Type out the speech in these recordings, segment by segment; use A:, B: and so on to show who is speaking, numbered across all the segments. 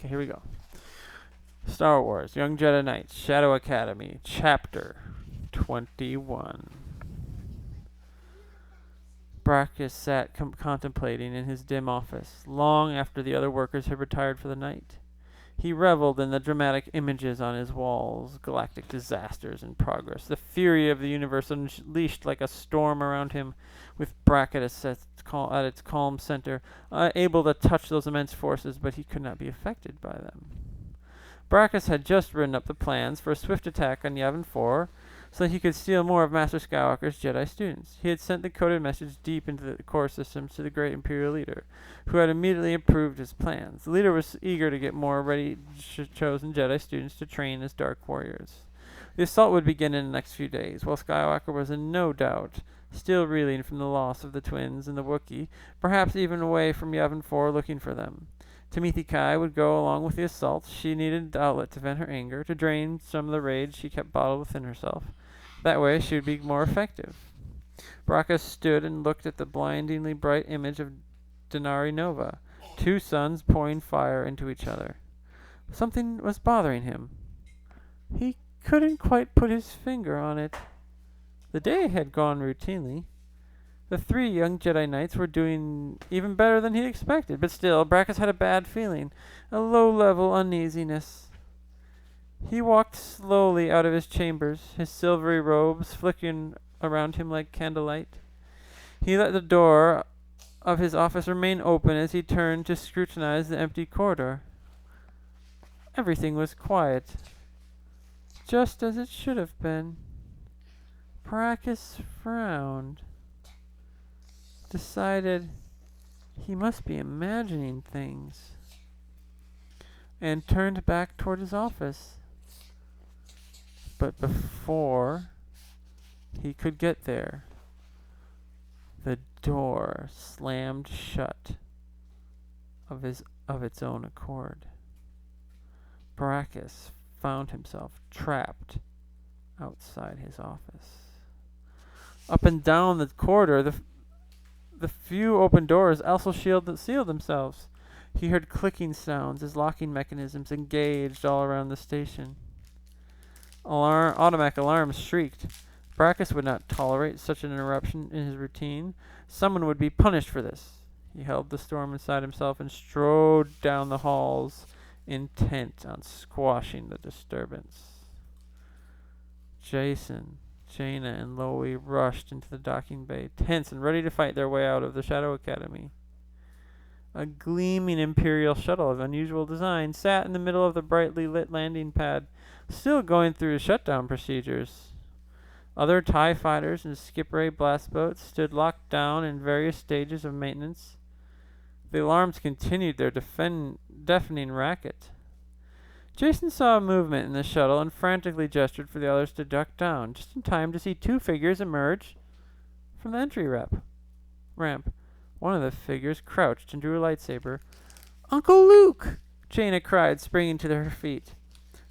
A: Okay, here we go. Star Wars, Young Jedi Knights, Shadow Academy, Chapter 21. Brachus sat contemplating in his dim office, long after the other workers had retired for the night. He reveled in the dramatic images on his walls, galactic disasters in progress, the fury of the universe unleashed like a storm around him, with Brachus at its calm center, able to touch those immense forces, but he could not be affected by them. Brachus had just written up the plans for a swift attack on Yavin 4, so that he could steal more of Master Skywalker's Jedi students. He had sent the coded message deep into the core systems to the great Imperial leader, who had immediately approved his plans. The leader was eager to get more ready chosen Jedi students to train as Dark Warriors. The assault would begin in the next few days, while Skywalker was in no doubt, still reeling from the loss of the twins and the Wookiee, perhaps even away from Yavin 4 looking for them. Timothy Kai would go along with the assault. She needed the outlet to vent her anger, to drain some of the rage she kept bottled within herself. That way she would be more effective. Brachus stood and looked at the blindingly bright image of Denari Nova, two suns pouring fire into each other. Something was bothering him. He couldn't quite put his finger on it. The day had gone routinely. The three young Jedi Knights were doing even better than he expected, but still, Brachus had a bad feeling, a low-level uneasiness. He walked slowly out of his chambers, his silvery robes flickering around him like candlelight. He let the door of his office remain open as he turned to scrutinize the empty corridor. Everything was quiet, just as it should have been. Brachus frowned, decided he must be imagining things, and turned back toward his office. But before he could get there, the door slammed shut of its own accord. Brachus found himself trapped outside his office. Up and down the corridor, the few open doors also sealed themselves. He heard clicking sounds as locking mechanisms engaged all around the station. Automatic alarms shrieked. Brachus would not tolerate such an interruption in his routine. Someone would be punished for this. He held the storm inside himself and strode down the halls, intent on squashing the disturbance. Jason, Jaina, and Loie rushed into the docking bay, tense and ready to fight their way out of the Shadow Academy. A gleaming Imperial shuttle of unusual design sat in the middle of the brightly lit landing pad, still going through shutdown procedures. Other TIE fighters and skip ray blast boats stood locked down in various stages of maintenance. The alarms continued their deafening racket. Jason saw a movement in the shuttle and frantically gestured for the others to duck down, just in time to see two figures emerge from the entry ramp. One of the figures crouched and drew a lightsaber. "Uncle Luke!" Jaina cried, springing to her feet.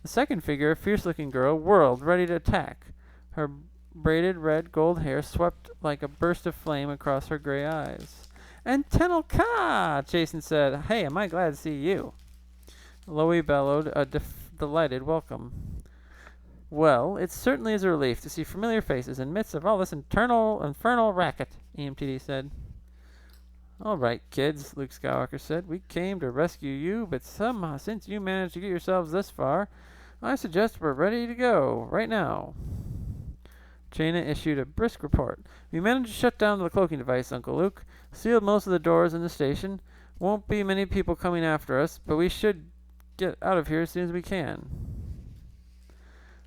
A: The second figure, a fierce-looking girl, whirled, ready to attack. Her braided red gold hair swept like a burst of flame across her gray eyes. "And Tenel Ka!" Jason said. "Hey, am I glad to see you." Loie bellowed a delighted welcome. "Well, it certainly is a relief to see familiar faces in the midst of all this infernal racket," EMTD said. "All right, kids," Luke Skywalker said. "We came to rescue you, but somehow, since you managed to get yourselves this far, I suggest we're ready to go right now." Jaina issued a brisk report. "We managed to shut down the cloaking device, Uncle Luke. Sealed most of the doors in the station. Won't be many people coming after us, but we should get out of here as soon as we can."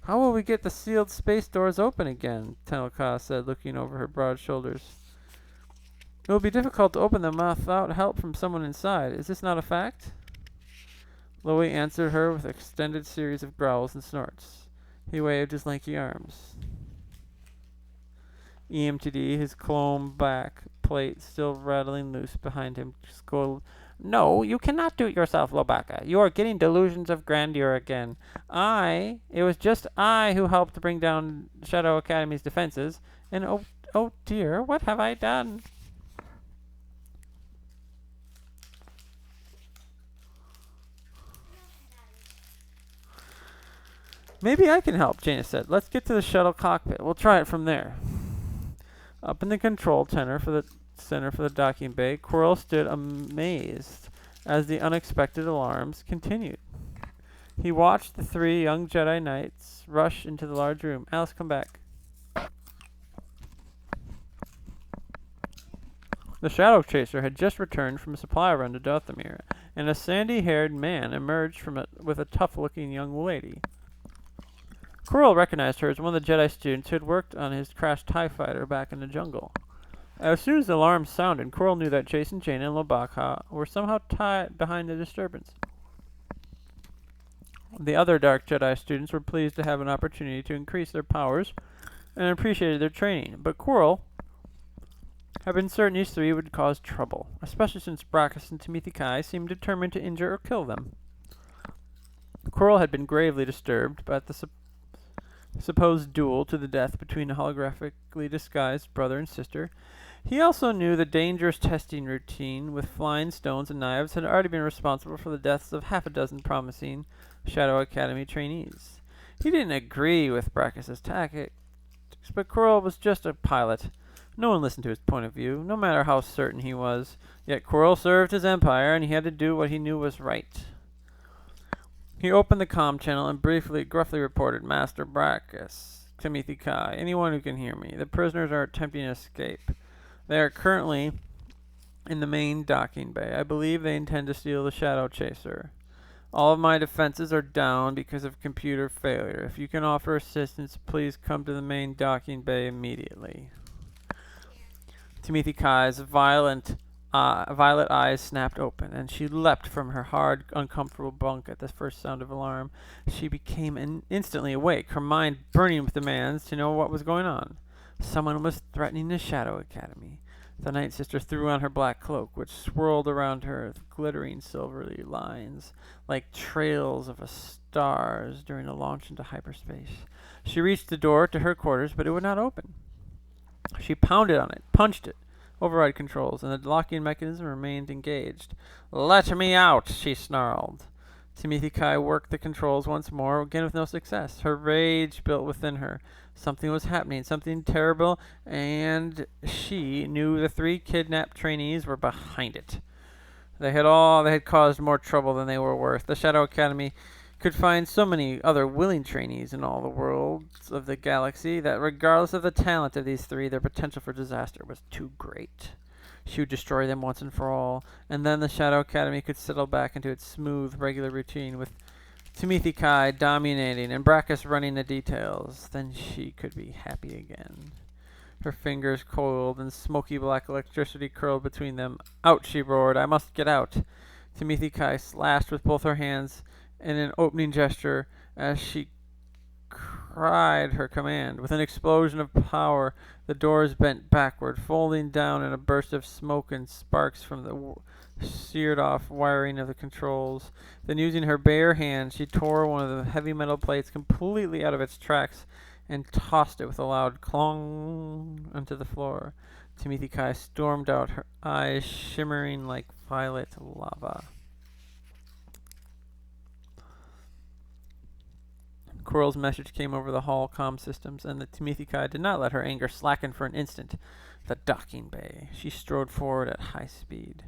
A: "How will we get the sealed space doors open again?" Tenel Ka said, looking over her broad shoulders. "It will be difficult to open them without help from someone inside. Is this not a fact?" Loie answered her with an extended series of growls and snorts. He waved his lanky arms. EMTD, his chrome back plate still rattling loose behind him, scolded, "No, you cannot do it yourself, Lobaka. You are getting delusions of grandeur again. It was just I who helped bring down Shadow Academy's defenses, and oh dear, what have I done?" Maybe I can help, Jaina said. Let's get to the shuttle cockpit. We'll try it from there. Up in the control center for the docking bay, Quirrell stood amazed as the unexpected alarms continued. He watched the 3 young Jedi Knights rush into the large room. Alice, come back. The Shadow Chaser had just returned from a supply run to Dothamir, and a sandy-haired man emerged from it with a tough-looking young lady. Quirrell recognized her as one of the Jedi students who had worked on his crashed TIE fighter back in the jungle. As soon as the alarm sounded, Quirrell knew that Jason, Jaina, and Lobaka were somehow tied behind the disturbance. The other Dark Jedi students were pleased to have an opportunity to increase their powers and appreciated their training, but Quirrell had been certain these 3 would cause trouble, especially since Brackus and Timothy Kai seemed determined to injure or kill them. Quirrell had been gravely disturbed by the supposed duel to the death between a holographically disguised brother and sister. He also knew the dangerous testing routine with flying stones and knives had already been responsible for the deaths of half a dozen promising Shadow Academy trainees. He didn't agree with Brackus's tactics, but Quirrell was just a pilot. No one listened to his point of view, no matter how certain he was. Yet Quirrell served his empire, and he had to do what he knew was right. He opened the comm channel and gruffly reported, Master Brackus, Timothy Kai, anyone who can hear me. The prisoners are attempting to escape. They are currently in the main docking bay. I believe they intend to steal the Shadow Chaser. All of my defenses are down because of computer failure. If you can offer assistance, please come to the main docking bay immediately. Timothy Kai's violet eyes snapped open, and she leapt from her hard, uncomfortable bunk at the first sound of alarm. She became instantly awake, her mind burning with demands to know what was going on. Someone was threatening the Shadow Academy. The Night Sister threw on her black cloak, which swirled around her with glittering silvery lines, like trails of stars during a launch into hyperspace. She reached the door to her quarters, but it would not open. She pounded on it, punched it, override controls, and the locking mechanism remained engaged. Let me out, she snarled. Timothy Kai worked the controls once more, again with no success. Her rage built within her. Something was happening, something terrible, and she knew the 3 kidnapped trainees were behind it. They had caused more trouble than they were worth. The Shadow Academy could find so many other willing trainees in all the worlds of the galaxy that regardless of the talent of these 3, their potential for disaster was too great. She would destroy them once and for all, and then the Shadow Academy could settle back into its smooth, regular routine with Timothy Kai dominating and Brackus running the details. Then she could be happy again. Her fingers coiled and smoky black electricity curled between them. Out, she roared. I must get out. Timothy Kai slashed with both her hands in an opening gesture as she cried her command. With an explosion of power, the doors bent backward, folding down in a burst of smoke and sparks from the seared-off wiring of the controls. Then, using her bare hand, she tore one of the heavy metal plates completely out of its tracks and tossed it with a loud clong onto the floor. Timothy Kai stormed out, her eyes shimmering like violet lava. Quirrell's message came over the hall comm systems, and the Timothy Kai did not let her anger slacken for an instant. The docking bay. She strode forward at high speed.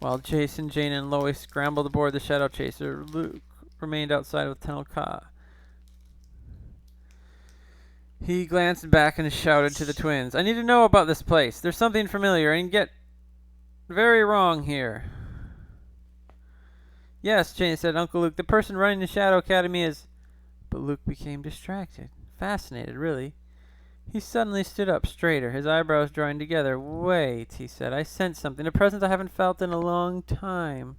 A: While Jason, Jaina, and Lois scrambled aboard the Shadow Chaser, Luke remained outside with Tenel Ka. He glanced back and shouted to the twins, I need to know about this place. There's something familiar and get very wrong here. Yes, Jaina said, Uncle Luke, the person running the Shadow Academy is... But Luke became distracted, fascinated, really. He suddenly stood up straighter, his eyebrows drawing together. Wait, he said, I sense something, a presence I haven't felt in a long time.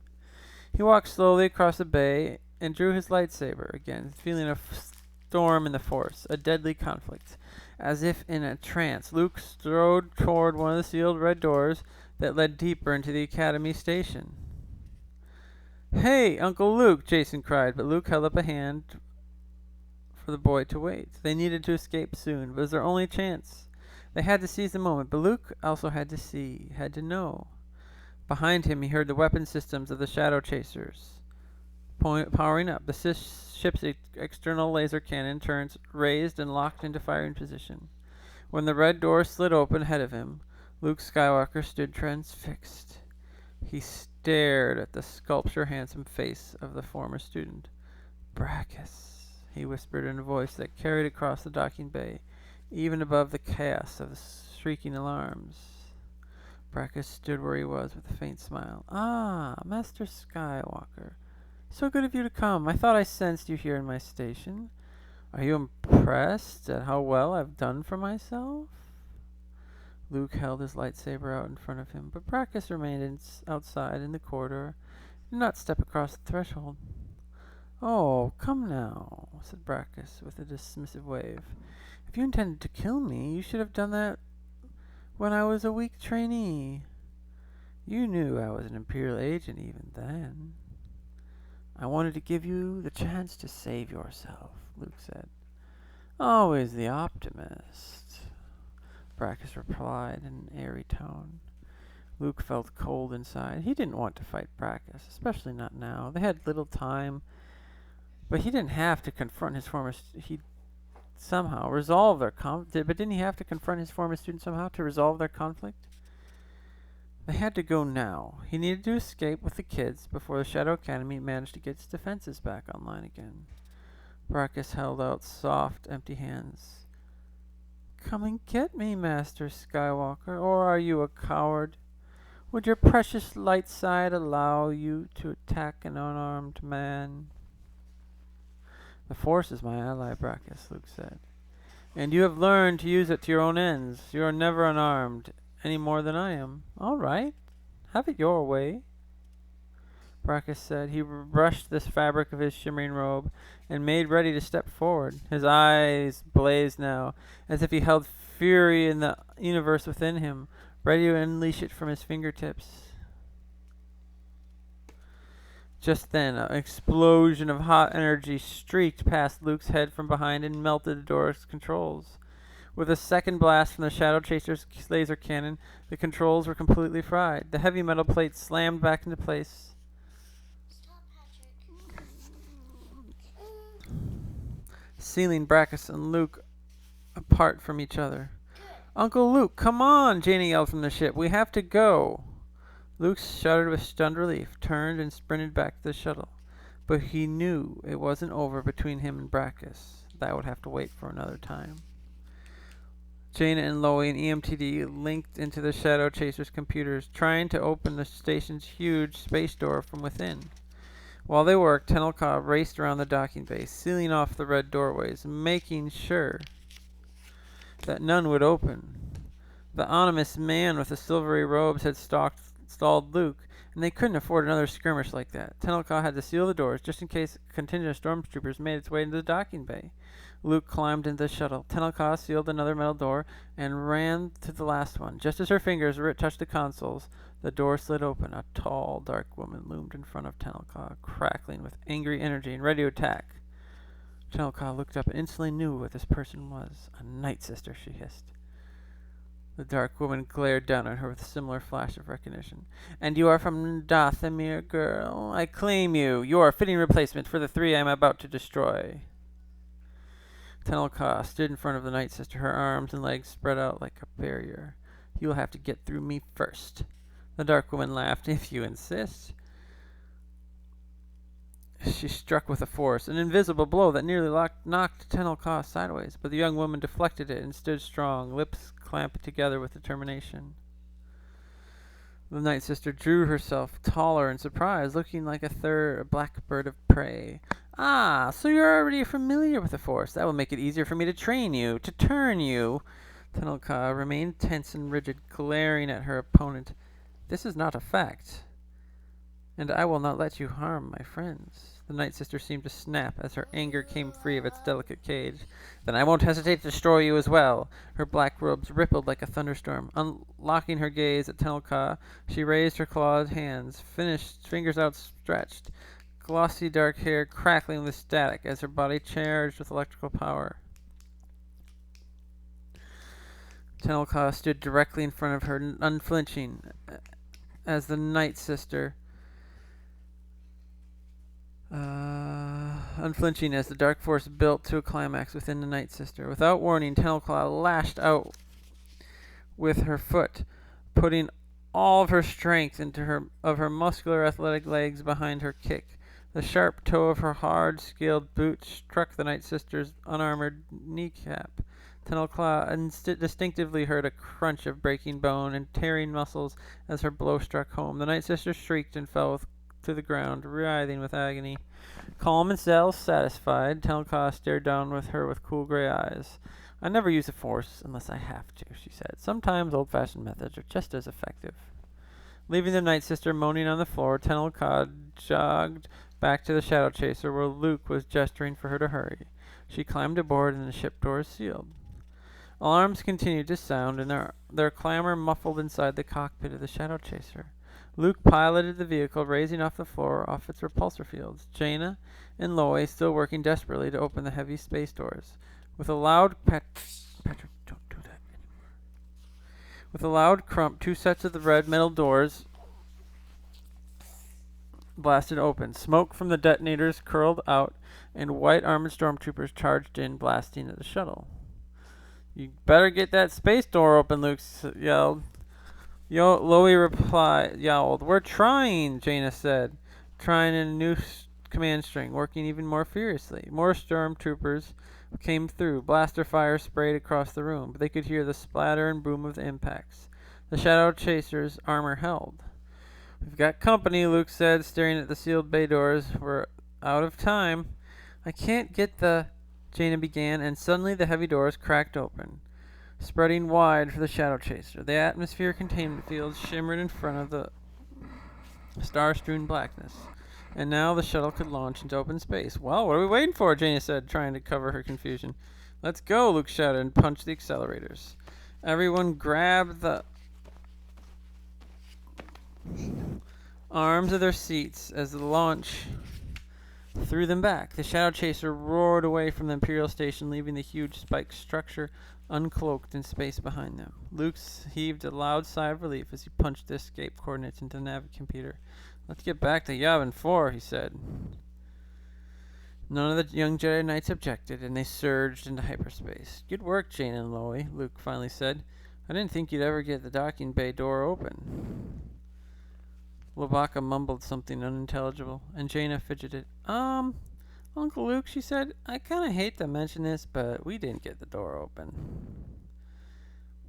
A: He walked slowly across the bay and drew his lightsaber again, feeling a storm in the Force, a deadly conflict. As if in a trance, Luke strode toward one of the sealed red doors that led deeper into the Academy station. Hey, Uncle Luke, Jason cried, but Luke held up a hand for the boy to wait. They needed to escape soon, but it was their only chance. They had to seize the moment, but Luke also had to know. Behind him, he heard the weapon systems of the Shadow Chasers. powering up. The ship's external laser cannon turns raised and locked into firing position. When the red door slid open ahead of him, Luke Skywalker stood transfixed. He stared at the sculpture-handsome face of the former student. "Brachus," he whispered in a voice that carried across the docking bay, even above the chaos of the shrieking alarms. Brachus stood where he was with a faint smile. "Ah, Master Skywalker. So good of you to come. I thought I sensed you here in my station. Are you impressed at how well I've done for myself?" Luke held his lightsaber out in front of him, but Brachus remained outside in the corridor, and did not step across the threshold. "Oh, come now," said Brachus with a dismissive wave. "If you intended to kill me, you should have done that when I was a weak trainee. You knew I was an Imperial agent even then." "I wanted to give you the chance to save yourself," Luke said. "Always the optimist," Brachus replied in an airy tone. Luke felt cold inside. He didn't want to fight Brachus, especially not now. They had little time, but he didn't have to confront his former. He'd somehow resolve their conflict. But didn't he have to confront his former student somehow to resolve their conflict? They had to go now. He needed to escape with the kids before the Shadow Academy managed to get its defenses back online again. Brachus held out soft, empty hands. "Come and get me, Master Skywalker, or are you a coward? Would your precious light side allow you to attack an unarmed man?" "The Force is my ally, Brachus," Luke said. "And you have learned to use it to your own ends. You are never unarmed, any more than I am." "All right. Have it your way," Brachus said. He brushed the fabric of his shimmering robe and made ready to step forward. His eyes blazed now, as if he held fury in the universe within him, ready to unleash it from his fingertips. Just then, an explosion of hot energy streaked past Luke's head from behind and melted the door's controls. With a second blast from the Shadow Chaser's laser cannon, the controls were completely fried. The heavy metal plate slammed back into place.
B: Stop, Patrick.
A: Sealing Brachus and Luke apart from each other. "Uncle Luke, come on!" Janie yelled from the ship. "We have to go." Luke shuddered with stunned relief, turned and sprinted back to the shuttle. But he knew it wasn't over between him and Brachus. That would have to wait for another time. Jaina and Loie and EMTD linked into the Shadow Chaser's computers, trying to open the station's huge space door from within. While they worked, Tenelka raced around the docking bay, sealing off the red doorways, making sure that none would open. The ominous man with the silvery robes had stalled Luke, and they couldn't afford another skirmish like that. Tenelka had to seal the doors just in case a contingent of stormtroopers made its way into the docking bay. Luke climbed into the shuttle. Tenelka sealed another metal door and ran to the last one. Just as her fingers touched the consoles, the door slid open. A tall, dark woman loomed in front of Tenelka, crackling with angry energy and ready to attack. Tenelka looked up and instantly knew what this person was. "A Night Sister," she hissed. The dark woman glared down at her with a similar flash of recognition. "And you are from Dathomir, girl? I claim you. You are a fitting replacement for the three I am about to destroy." Tenelka stood in front of the Night Sister, her arms and legs spread out like a barrier. "You will have to get through me first." The dark woman laughed. "If you insist." She struck with a force, an invisible blow that nearly knocked Tenelka sideways, but the young woman deflected it and stood strong, lips clamped together with determination. The Night Sister drew herself taller in surprise, looking like a black bird of prey. "Ah, so you're already familiar with the Force. That will make it easier for me to train you, to turn you." Tenelka remained tense and rigid, glaring at her opponent. "This is not a fact, and I will not let you harm my friends." The Night Sister seemed to snap as her anger came free of its delicate cage. "Then I won't hesitate to destroy you as well." Her black robes rippled like a thunderstorm. Unlocking her gaze at Tenelka, she raised her clawed hands, fingers outstretched, glossy dark hair crackling with static as her body charged with electrical power. Tenelka stood directly in front of her, unflinching, as the Night Sister unflinching as the dark force built to a climax within the Night Sister. Without warning, Tunnelclaw lashed out with her foot, putting all of her strength into her muscular athletic legs behind her kick. The sharp toe of her hard-scaled boot struck the Night Sister's unarmored kneecap. Tunnelclaw distinctively heard a crunch of breaking bone and tearing muscles as her blow struck home. The Night Sister shrieked and fell to the ground, writhing with agony. Calm and self-satisfied, Tunnelclaw stared down with her with cool gray eyes. I never use the Force unless I have to, she said. Sometimes old-fashioned methods are just as effective. Leaving the Night Sister moaning on the floor, Tunnelclaw jogged back to the Shadow Chaser where Luke was gesturing for her to hurry. She climbed aboard and the ship doors sealed. Alarms continued to sound, and their clamor muffled inside the cockpit of the Shadow Chaser. Luke piloted the vehicle, raising off the floor off its repulsor fields. Jaina and Loie still working desperately to open the heavy space doors. With a loud Patrick, don't do that anymore. With a loud crump, two sets of the red metal doors blasted open. Smoke from the detonators curled out, and white armored stormtroopers charged in, blasting at the shuttle. You better get that space door open, Luke yelled. Loie yowled. We're trying, Jaina said, trying in a new command string, working even more furiously. More stormtroopers came through. Blaster fire sprayed across the room, but they could hear the splatter and boom of the impacts. The Shadow Chaser's armor held. We've got company, Luke said, staring at the sealed bay doors. We're out of time. I can't get the... Jaina began, and suddenly the heavy doors cracked open, spreading wide for the Shadow Chaser. The atmosphere containment field shimmered in front of the star-strewn blackness, and now the shuttle could launch into open space. Well, what are we waiting for? Jaina said, trying to cover her confusion. Let's go, Luke shouted and punched the accelerators. Everyone grabbed the arms of their seats as the launch threw them back. The Shadow Chaser roared away from the Imperial station, leaving the huge spiked structure uncloaked in space behind them. Luke heaved a loud sigh of relief as he punched the escape coordinates into the navicomputer. Let's get back to Yavin 4, he said. None of the young Jedi Knights objected, and they surged into hyperspace. Good work, Jaina and Loie, Luke finally said. I didn't think you'd ever get the docking bay door open. Lobaka mumbled something unintelligible, and Jaina fidgeted. Uncle Luke, she said, I kind of hate to mention this, but we didn't get the door open.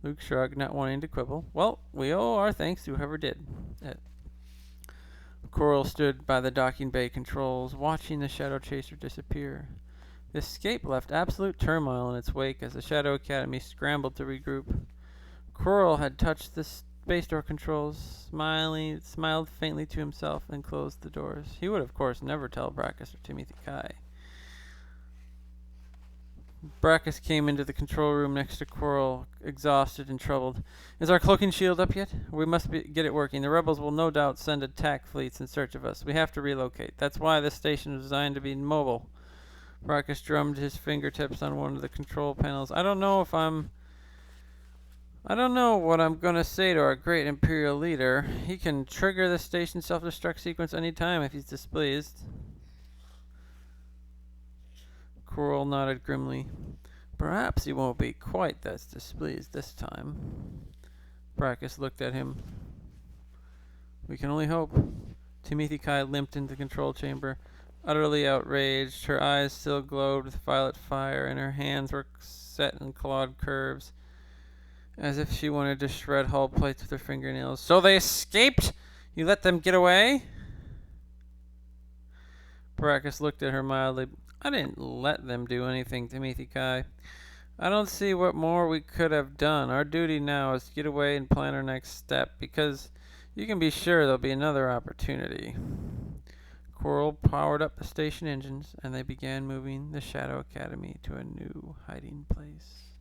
A: Luke shrugged, not wanting to quibble. Well, we owe our thanks to whoever did it. Coral stood by the docking bay controls, watching the Shadow Chaser disappear. The escape left absolute turmoil in its wake as the Shadow Academy scrambled to regroup. Coral had touched the space door controls, smiled faintly to himself, and closed the doors. He would, of course, never tell Brackus or Timothy Kai. Brackus came into the control room next to Coral, exhausted and troubled. Is our cloaking shield up yet? We must get it working. The rebels will no doubt send attack fleets in search of us. We have to relocate. That's why this station was designed to be mobile. Brackus drummed his fingertips on one of the control panels. I don't know what I'm going to say to our great Imperial leader. He can trigger the station self-destruct sequence any time if he's displeased. Coral nodded grimly. Perhaps he won't be quite that displeased this time. Brackus looked at him. We can only hope. Timothy Kai limped into the control chamber, utterly outraged. Her eyes still glowed with violet fire, and her hands were set in clawed curves, as if she wanted to shred hull plates with her fingernails. So they escaped? You let them get away? Brackus looked at her mildly. I didn't let them do anything, Timothy Kai. I don't see what more we could have done. Our duty now is to get away and plan our next step, because you can be sure there'll be another opportunity. Coral powered up the station engines, and they began moving the Shadow Academy to a new hiding place.